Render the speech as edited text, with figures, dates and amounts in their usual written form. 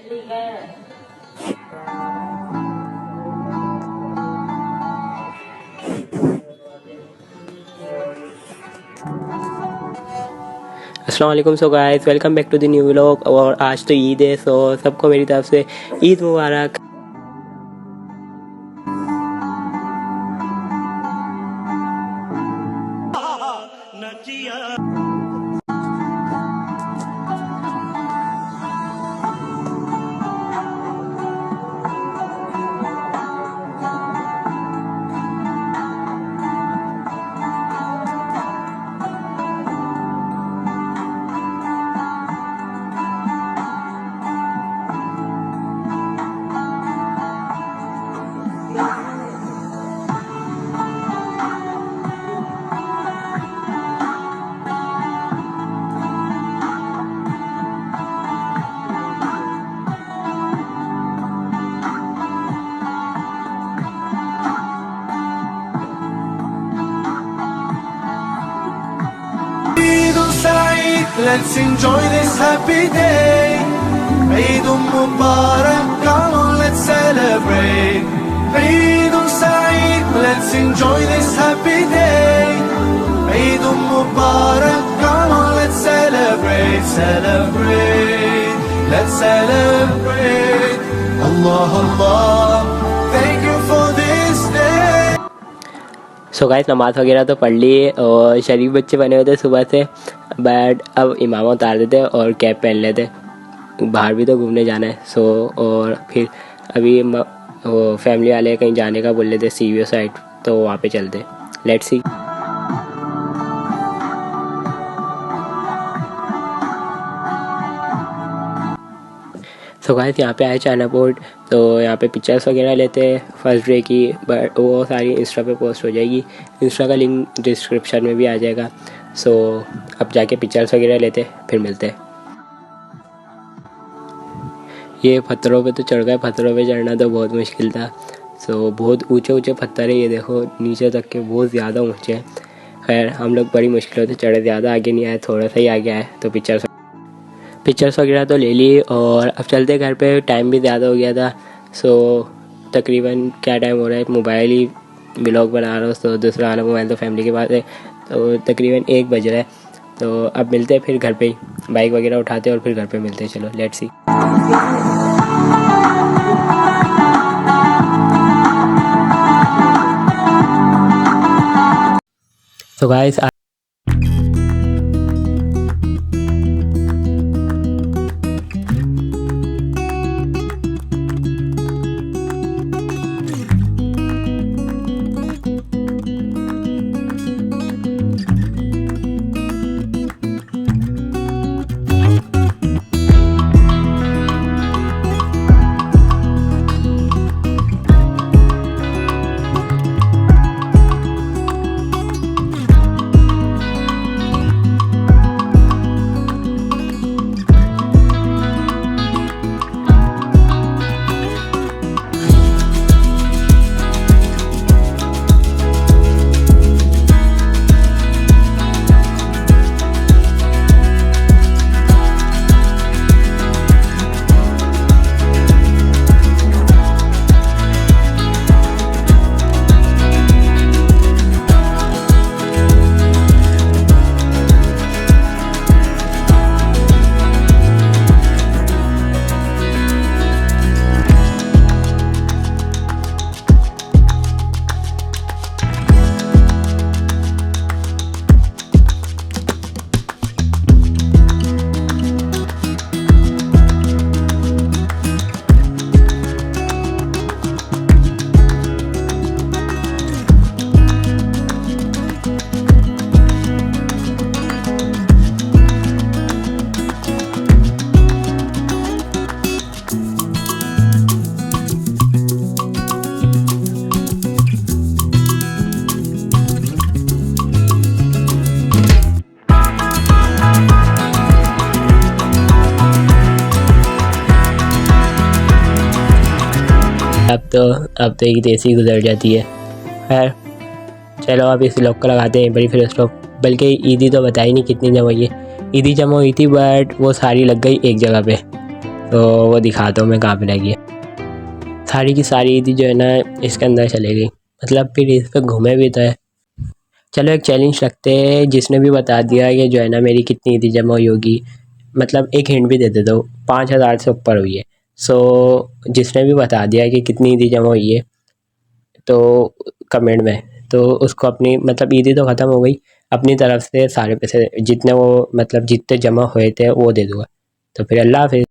अस्सलाम वालेकुम। So guys, welcome back to the new vlog. और आज तो ईद है, सो सबको मेरी तरफ से ईद मुबारक। Let's enjoy this happy day. Eid Mubarak, come on, let's celebrate. Eid Saeed, let's enjoy this happy day. Eid Mubarak, come on, let's celebrate, celebrate. Let's celebrate. Allah, Allah, thank you for this day. So guys, नमाज़ वगैरह तो पढ़ ली और शरीफ बच्चे बने हुए थे सुबह से, बट अब इमामा उतार देते और कैप पहन लेते, बाहर भी तो घूमने जाना है। सो और फिर अभी वो फैमिली वाले कहीं जाने का बोल लेते CVO साइड, तो वहाँ पे चलते। Let's see. सो गाइस, यहाँ पे आए चाइना पोर्ट, तो यहाँ पे पिक्चर्स वगैरह लेते हैं फर्स्ट डे की, बट वो सारी इंस्टा पे पोस्ट हो जाएगी। इंस्टा का लिंक डिस्क्रिप्शन में भी आ जाएगा। सो अब जाके पिक्चर्स वगैरह लेते, फिर मिलते हैं। ये पत्थरों पे तो चढ़ गए, पत्थरों पे चढ़ना तो बहुत मुश्किल था। सो बहुत ऊंचे ऊंचे पत्थर है, ये देखो नीचे तक के बहुत ज़्यादा ऊंचे हैं। खैर हम लोग बड़ी मुश्किलों से चढ़े, ज़्यादा आगे नहीं आए, थोड़ा सा ही आगे आए। तो पिक्चर्स वगैरह तो ले ली और अब चलते घर पे। टाइम भी ज़्यादा हो गया था। सो तकरीबन क्या टाइम हो रहा है, मोबाइल ही व्लॉग बना रहा हूँ, तो दूसरा वाला मोबाइल तो फैमिली के पास है, तो तकरीबन 1 बज रहा है। तो अब मिलते हैं फिर घर पे ही, बाइक वगैरह उठाते हैं और फिर घर पे मिलते हैं। चलो लेट्स सी। सो गाइस, अब तो एक देसी गुजर जाती है। खैर चलो अब इस व्लॉग को लगाते हैं बड़ी फिर स्टॉप। बल्कि ईदी तो बताई नहीं कितनी जमा हुई है। ईदी जमा हुई थी बट वो सारी लग गई एक जगह पे। तो वो दिखाता हूँ मैं कहाँ पे रह गई। सारी की सारी ईदी जो है ना इसके अंदर चले गई, मतलब फिर इस पर घूमे भी तो है। चलो एक चैलेंज रखते हैं, जिसने भी बता दिया कि जो है ना मेरी कितनी ईदी जमा हुई होगी, मतलब एक हिंट भी दे देता हूँ, 5,000 से ऊपर हुई है। सो जिसने भी बता दिया कि कितनी ईदी जमा हुई है तो कमेंट में, तो उसको अपनी मतलब ईदी तो ख़त्म हो गई, अपनी तरफ से सारे पैसे जितने वो मतलब जितने जमा हुए थे वो दे दूँगा। तो फिर अल्लाह हाफ़िज़।